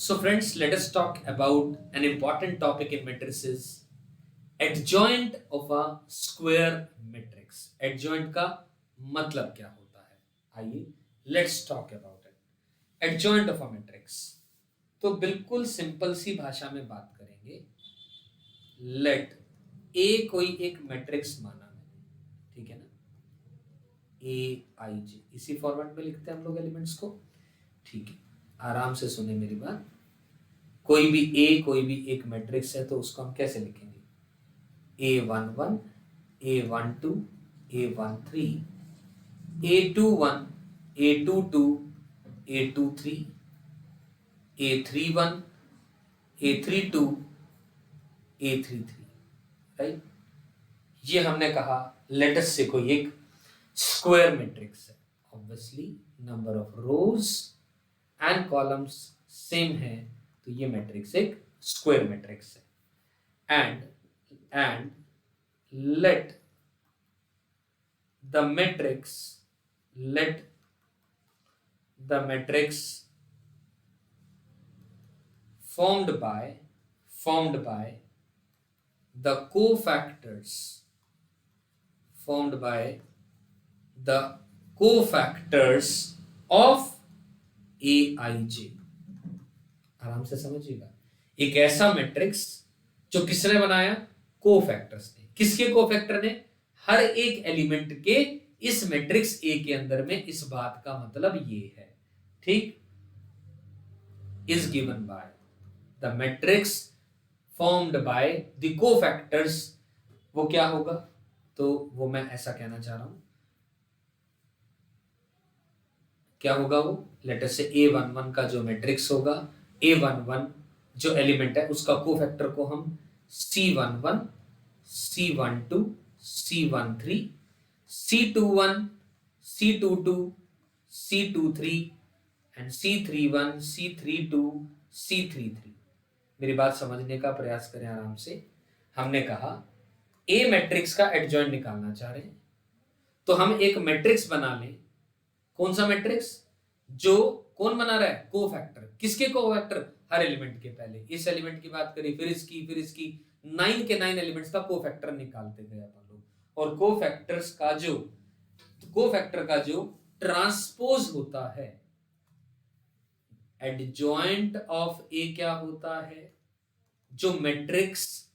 So, friends, let us talk about an important topic in matrices, adjoint of a square matrix. Adjoint का मतलब क्या होता है? आइए, let's talk about it. Adjoint of a matrix. तो बिल्कुल simple सी भाषा में बात करेंगे. Let A कोई एक मैट्रिक्स माना मैंने, ठीक है ना? A I J इसी फॉर्मेट में लिखते हैं हम लोग एलिमेंट्स को, ठीक है. आराम से सुने मेरी बात. कोई भी एक मैट्रिक्स है तो उसको हम कैसे लिखेंगे? A11, A12, A13, A21, A22, A23, A31, A32, A33, right. ये हमने कहा लेटस से कोई एक स्क्वायर मैट्रिक्स है. Obviously number of rose and columns same है तो ये मैट्रिक्स एक स्क्वायर मैट्रिक्स है. And let the matrix formed by the cofactors of Aij. आराम से समझिएगा. एक ऐसा मैट्रिक्स जो किसने बनाया? कोफैक्टर्स ने. किसके कोफैक्टर ने? हर एक एलिमेंट के इस मैट्रिक्स ए के अंदर में. इस बात का मतलब ये है, ठीक, is given by the matrix formed by the cofactors. वो क्या होगा? तो वो मैं ऐसा कहना चाह रहा हूं. क्या होगा वो? लेट अस से A11 का जो मैट्रिक्स होगा, A11 जो एलिमेंट है उसका कोफैक्टर को हम C11, C12, C13, C21, C22, C23 and C31, C32, C33. मेरी बात समझने का प्रयास करें आराम से. हमने कहा A मैट्रिक्स का एडजॉइंट निकालना चाह रहे हैं तो हम एक मैट्रिक्स बना लें. कौन सा मैट्रिक्स? जो कौन बना रहा है? कोफैक्टर. किसके कोफैक्टर? हर एलिमेंट के. पहले इस एलिमेंट की बात करी, फिर इसकी 9 के 9 एलिमेंट्स का कोफैक्टर निकालते गए अपन लोग. और कोफैक्टर का जो ट्रांसपोज होता है, एडजॉइंट ऑफ ए क्या होता है? जो मैट्रिक्स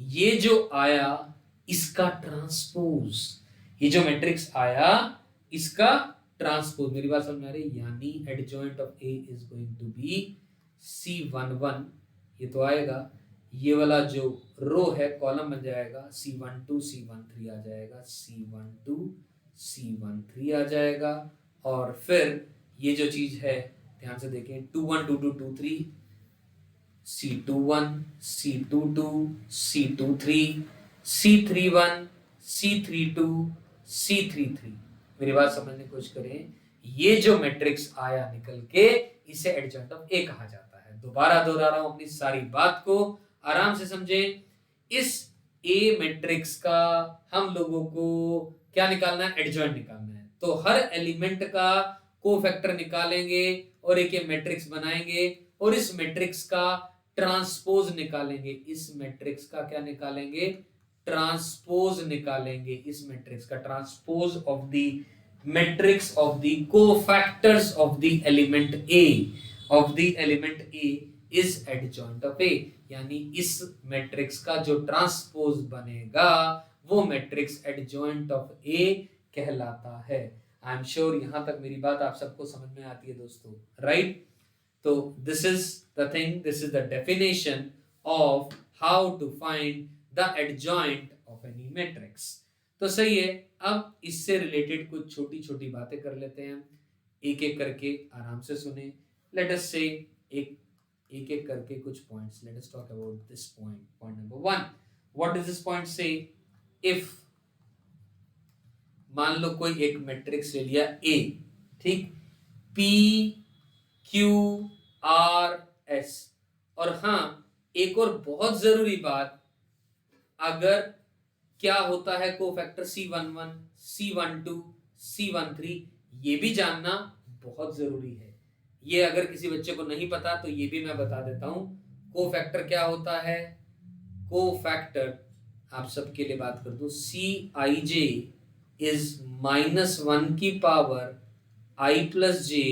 ये जो आया इसका ट्रांसपोज. ये जो मैट्रिक्स आया इसका ट्रांसपोज. मेरी बात समझ में आ रही? यानी adjoint of A is going to be C11. ये तो आएगा. ये वाला जो रो है कॉलम बन जाएगा C12, C13 आ जाएगा, C12, C13 आ जाएगा. और फिर ये जो चीज है ध्यान से देखें, 21, 22, 23, C21, C22, C23, C31, C32, C33. मेरी बात समझने की कोशिश करें. ये जो मैट्रिक्स आया निकल के इसे एडजॉइंट ऑफ ए कहा जाता है. दोबारा दोहरा रहा हूं अपनी सारी बात को, आराम से समझें. इस ए मैट्रिक्स का हम लोगों को क्या निकालना है? एडजॉइंट निकालना है. तो हर एलिमेंट का कोफैक्टर निकालेंगे और एक मैट्रिक्स बनाएंगे और इस मैट्रिक्स का ट्रांसपोज निकालेंगे. इस मैट्रिक्स का क्या निकालेंगे? ट्रांसपोज निकालेंगे. इस मैट्रिक्स का transpose of the matrix of the cofactors of the element A is adjoint of A. यानी इस मैट्रिक्स का जो ट्रांसपोज बनेगा वो मैट्रिक्स एडजॉइंट ऑफ ए कहलाता है. आई एम श्योर यहां तक मेरी बात आप सबको समझ में आती है दोस्तों, राइट? तो this is the thing, this is the definition of how to find the adjoint of any matrix. तो सही है. अब इससे रिलेटेड कुछ छोटी छोटी बातें कर लेते हैं, एक एक करके. आराम से सुने. लेट अस से एक एक करके कुछ points. Let us talk about this point number 1. What does this point से? इफ मान लो कोई एक मैट्रिक्स ले लिया ए, ठीक, P Q R S. और हां, एक और बहुत जरूरी बात, अगर क्या होता है कोफैक्टर C11, C12, C13, ये भी जानना बहुत जरूरी है. ये अगर किसी बच्चे को नहीं पता तो ये भी मैं बता देता हूं। कोफैक्टर क्या होता है? कोफैक्टर आप सबके लिए बात कर दूं, Cij इज -1 की power i plus j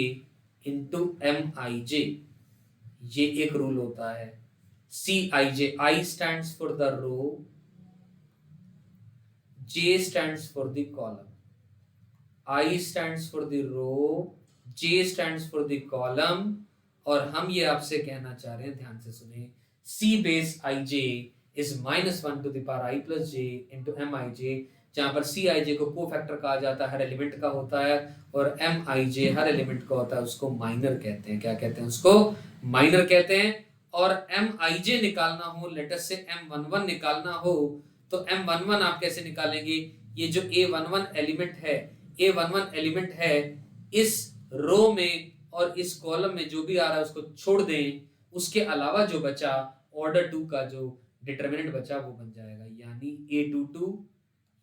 into Mij। ये एक रूल होता है। Cij, I stands for the row, J stands for the column, I stands for the row, J stands for the column। और हम ये आपसे कहना चाह रहे हैं, ध्यान से सुने, C base Ij is -1 to the power I plus j into Mij, जहां पर Cij को कोफैक्टर कहा जाता है, हर एलिमेंट का होता है, और Mij हर एलिमेंट का होता है, उसको माइनर कहते हैं। क्या कहते हैं? उसको माइनर कहते हैं। और Mij निकालना हो, लेट अस से M11 निकालना हो, तो M11 आप कैसे निकालेंगे? ये जो A11 एलिमेंट है, A11 एलिमेंट है, इस रो में और इस कॉलम में जो भी आ रहा है उसको छोड़ दें, उसके अलावा जो बचा ऑर्डर 2 का जो डिटरमिनेंट बचा वो बन जाएगा, यानी A22,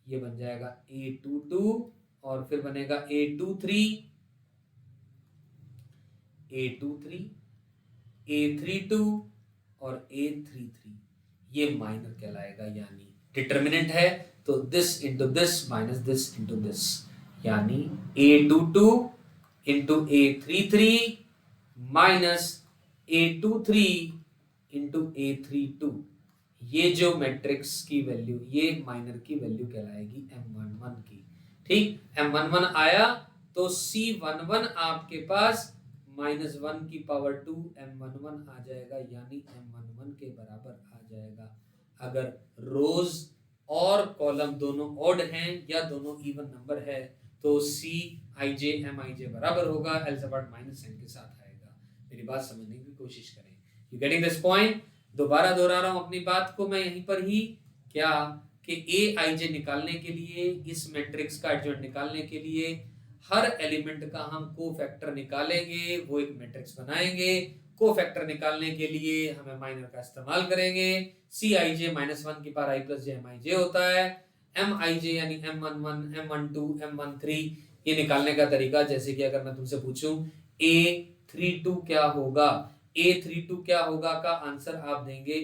ये बन जाएगा A22, और फिर बनेगा A23, A23, A32 और A33। ये माइनर कहलाएगा, यानी डिटरमिनेंट है तो this into this minus this into this, यानी A22 into A33 minus A23 into A32। ये जो मैट्रिक्स की वैल्यू, ये माइनर की वैल्यू कहलाएगी M11 की। ठीक, M11 आया तो C11 आपके पास -1 की पावर 2 M11 आ जाएगा, यानी M11 के बराबर आ जाएगा। अगर रोज और कॉलम दोनों ऑड हैं या दोनों इवन नंबर है तो Cij Mij बराबर होगा, एल्स अबाउट माइनस साइन के साथ आएगा। मेरी बात समझने की कोशिश करें। You getting this point? दोबारा दोहरा रहा हूं अपनी बात को मैं यहीं पर ही, क्या कि Aij निकालने के लिए, इस मैट्रिक्स का एडजॉइंट निकालने के लिए हर एलिमेंट का हम कोफैक्टर निकालेंगे, वो एक मैट्रिक्स बनाएंगे। कोफैक्टर निकालने के लिए हमें माइनर का इस्तेमाल करेंगे। Cij -1 की power I plus J Mij होता है। Mij यानी M11, M12, M13, ये निकालने का तरीका, जैसे कि अगर मैं तुमसे पूछूं A32 क्या होगा, A32 क्या होगा का आंसर आप देंगे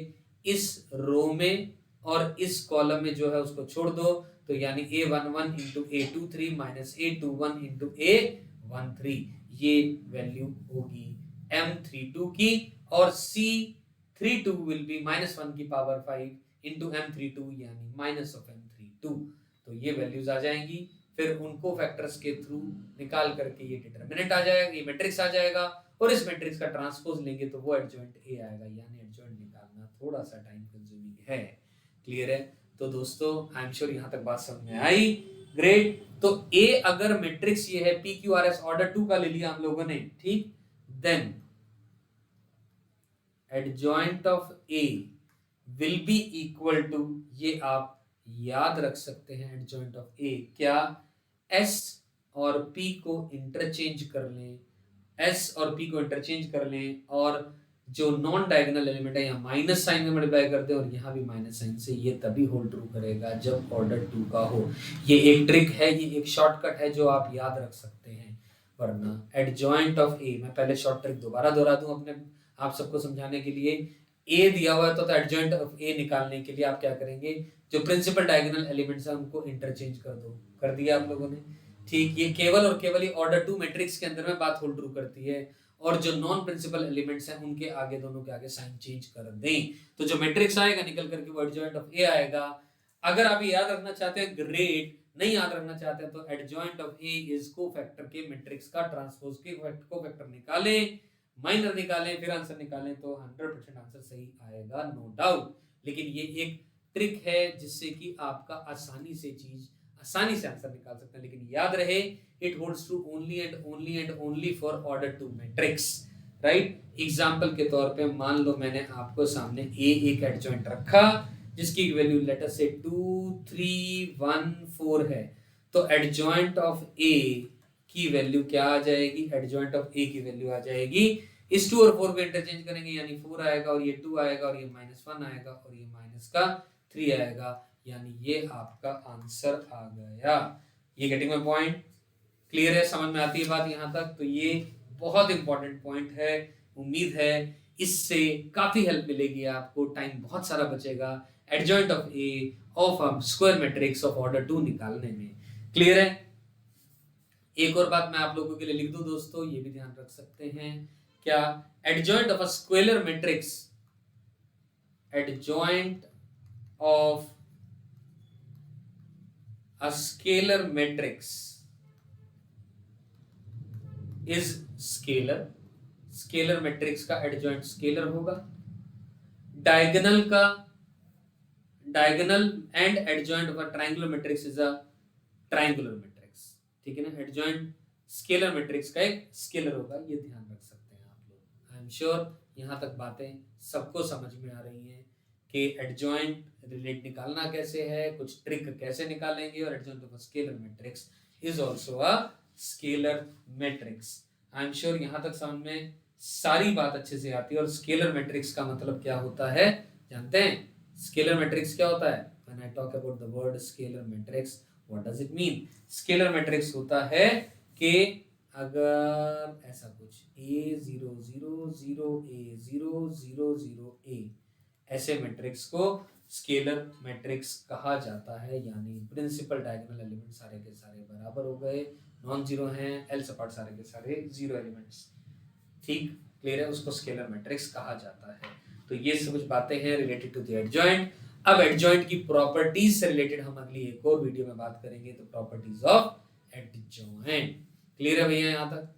इस रो में और इस कॉलम में जो है उसको छोड़ दो, तो यानी A11 into A23 minus A21 into A13, ये वैल्यू होगी M32 की। और C32 विल बी -1 की पावर 5 इंटू M32, यानी माइनस ऑफ M32। तो ये वैल्यूज आ जाएंगी, फिर उनको फैक्टर्स के थ्रू निकाल करके ये डिटरमिनेंट आ जाएगा, ये मैट्रिक्स आ जाएगा, और इस मैट्रिक्स का ट्रांसपोज लेंगे तो वो एडजॉइंट ए आएगा। यानी एडजॉइंट निकालना थोड़ा सा टाइम कंज्यूमिंग है। क्लियर है? तो दोस्तों आई एम श्योर यहां तक बात समझ में आई। ग्रेट। तो ए अगर मैट्रिक्स ये है PQRS ऑर्डर 2 का ले लिया हम लोगों ने, ठीक, then adjoint of A will be equal to, ये आप याद रख सकते हैं, एडजॉइंट ऑफ ए क्या, S और P को इंटरचेंज कर लें, S और P को इंटरचेंज कर लें, और जो नॉन डायगोनल एलिमेंट है यहाँ माइनस साइन में मल्टीप्लाई कर दे और यहाँ भी माइनस साइन से। ये तभी होल्ड ट्रू करेगा जब ऑर्डर 2 का हो। ये एक ट्रिक है, ये एक शॉर्टकट है जो आप याद रख सकते हैं। वरना एडजॉइंट ऑफ ए, मैं पहले शॉर्ट ट्रिक दोबारा दोहरा दूं अपने आप सबको समझाने के लिए। ए दिया हुआ है तो एडजॉइंट ऑफ ए निकालने के लिए आप क्या करेंगे, जो प्रिंसिपल डायगोनल एलिमेंट्स हैं उनको इंटरचेंज कर दो। कर दिया आप लोगों ने? ठीक, ये केवल और केवल ही ऑर्डर 2 मैट्रिक्स के अंदर में बात होल्ड ट्रू करती है, और जो नॉन प्रिंसिपल एलिमेंट्स हैं उनके आगे, दोनों के आगे साइन चेंज कर दें, तो जो मैट्रिक्स आएगा निकल करके वो एडजॉइंट ऑफ ए आएगा। अगर आप याद रखना चाहते हैं ग्रेट, नहीं याद रखना चाहते हैं तो adjoint of A is cofactor के मैट्रिक्स का ट्रांसपोज के कोफैक्टर निकालें, माइनर निकालें, फिर आंसर निकालें तो 100% आंसर सही आएगा, नो डाउट। लेकिन ये एक ट्रिक है जिससे कि आपका आसानी से आंसर निकाल सकते हैं। लेकिन याद रहे, it holds true only and only for order 2 matrix, right. Example के तौर पे मान लो मैंने आपको सामने ए एक एडजॉइंट रखा जिसकी वैल्यू लेटर से 2, 3, 1, 4 है, तो एडजॉइंट ऑफ ए की वैल्यू क्या आ जाएगी, एडजॉइंट ऑफ ए की वैल्यू आ जाएगी, इस 2 और 4 को इंटरचेंज करेंगे यानी 4 आएगा, और ये 2 आएगा, और ये -1 आएगा, और ये माइनस का 3 आएगा, यानी ये आपका आंसर आ गया। ये गेटिंग माय पॉइंट? क्लियर है? समझ में आती है बात यहां तक? तो ये बहुत इंपॉर्टेंट पॉइंट है। उम्मीद है इससे काफी हेल्प मिलेगी आपको, टाइम बहुत सारा बचेगा adjoint of A of a square matrix of order 2 निकालने में। क्लियर है? एक और बात मैं आप लोगों के लिए लिख दूं दोस्तों, ये भी ध्यान रख सकते हैं क्या, adjoint of a scalar matrix, adjoint of a scalar matrix is scalar. Scalar matrix का एडजॉइंट स्केलर होगा। डायगोनल का, diagonal and adjoint of a triangular matrix is a triangular matrix. ठीक है ना, एडजॉइंट स्केलर मैट्रिक्स का एक scalar होगा, ये ध्यान रख सकते हैं आप लोग। आई एम श्योर यहां तक बातें सबको समझ में आ रही हैं कि एडजॉइंट रिलेट निकालना कैसे है, कुछ ट्रिक कैसे निकालेंगे, और adjoint of a scalar matrix is also a scalar matrix. I am sure यहां तक समझ में सारी बात अच्छे से आती है। और स्केलर मैट्रिक्स का मतलब क्या होता है जानते हैं? स्केलर मैट्रिक्स क्या होता है? When I talk about the word scalar matrix, what does it mean? Scalar matrix होता है कि अगर ऐसा कुछ A0 0 0 A0 0 0 A ऐसे मैट्रिक्स को स्केलर मैट्रिक्स कहा जाता है, यानी प्रिंसिपल डायगोनल एलिमेंट सारे के सारे बराबर हो गए, नॉन जीरो हैं, एल सपाट सारे के सारे जीरो एलिमेंट्स। ठीक, क्लियर है? उसको स्केलर मैट्रिक्स कहा जाता है। तो ये सब कुछ बातें हैं रिलेटेड टू द एडजॉइंट। अब एडजॉइंट की प्रॉपर्टीज से रिलेटेड हम अगली एक और वीडियो में बात करेंगे, तो प्रॉपर्टीज ऑफ एडजॉइंट। क्लियर है भैया यहां तक?